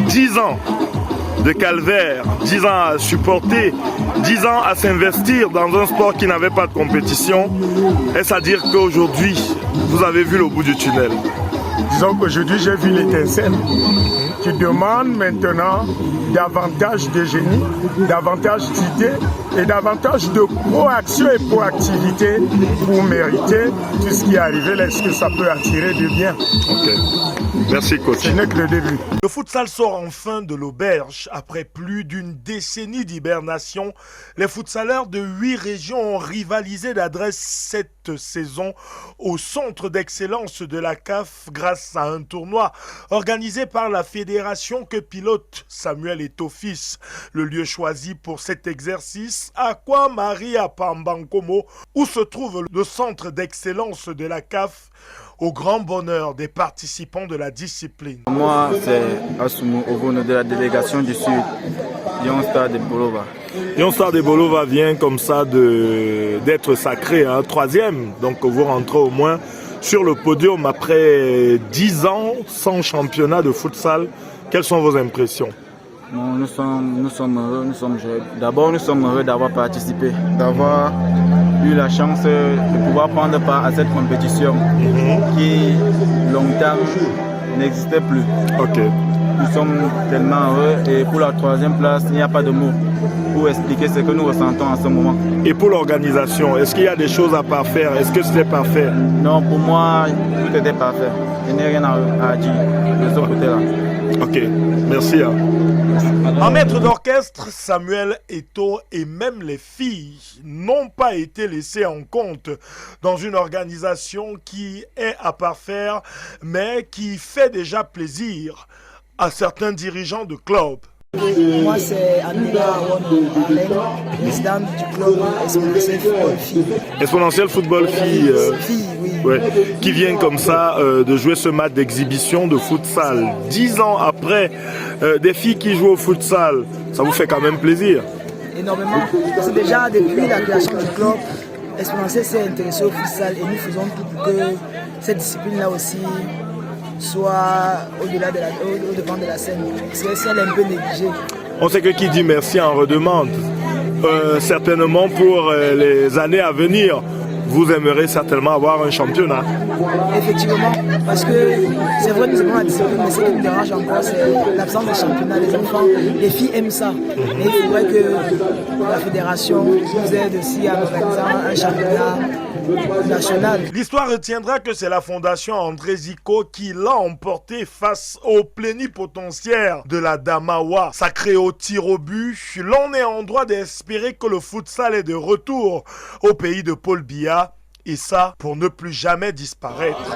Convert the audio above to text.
10 ans de calvaire, 10 ans à supporter, 10 ans à s'investir dans un sport qui n'avait pas de compétition. Est-ce à dire qu'aujourd'hui, vous avez vu le bout du tunnel? Disons qu'aujourd'hui, j'ai vu l'étincelle qui demande maintenant davantage de génie, davantage d'idées et davantage de proaction et proactivité pour mériter tout ce qui est arrivé. Est-ce que ça peut attirer du bien? Ok. Merci, coach. Ce n'est que le début. Le futsal sort enfin de l'auberge. Après plus d'une décennie d'hibernation, les futsaleurs de 8 régions ont rivalisé d'adresse cette saison au centre d'excellence de la CAF grâce à un tournoi organisé par la fédération que pilote Samuel Eto'o-Fils. Le lieu choisi pour cet exercice, Aqua Maria Pambankomo, où se trouve le centre d'excellence de la CAF, au grand bonheur des participants de la discipline. Moi, c'est Asumu Ovono de la délégation du Sud, Lion Star de Bolova. Lion Star de Bolova vient comme ça d'être sacré, hein, 3e. Donc vous rentrez au moins sur le podium après 10 ans sans championnat de futsal. Quelles sont vos impressions? Bon, nous sommes heureux, D'abord, nous sommes heureux d'avoir participé, d'avoir eu la chance de pouvoir prendre part à cette compétition qui longtemps n'existait plus. Ok. Nous sommes tellement heureux et pour la 3e place, il n'y a pas de mots pour expliquer ce que nous ressentons en ce moment. Et pour l'organisation, est-ce qu'il y a des choses à parfaire? Est-ce que c'était parfait? Non, pour moi, tout était parfait. Je n'ai rien à dire de ce côté-là. Ok, merci. En maître d'orchestre, Samuel Eto'o et même les filles n'ont pas été laissées en compte dans une organisation qui est à parfaire, mais qui fait déjà plaisir à certains dirigeants de clubs. Moi, c'est Amina Awono, présidente du club Exponentiel Football Filles. Exponentiel Football Filles, Oui. ouais, qui vient comme ça de jouer ce match d'exhibition de futsal. 10 ans après, des filles qui jouent au futsal, ça vous fait quand même plaisir? Énormément. C'est déjà depuis la création du club, Exponentiel s'est intéressé au futsal et nous faisons tout pour que cette discipline-là aussi soit au-devant de la scène. C'est celle un peu négligée. On sait que qui dit merci en redemande. Certainement pour les années à venir, vous aimerez certainement avoir un championnat. Effectivement, parce que c'est vrai que nous avons la discipline, mais ce qui nous dérange encore, c'est l'absence de championnat. Les enfants, les filles aiment ça. Mais il faudrait que la fédération nous aide aussi à organiser un championnat national. L'histoire retiendra que c'est la fondation André Zico qui l'a emporté face au plénipotentiaire de la Damawa. Sacré au tir au but, l'on est en droit d'espérer que le futsal est de retour au pays de Paul Biya. Et ça, pour ne plus jamais disparaître.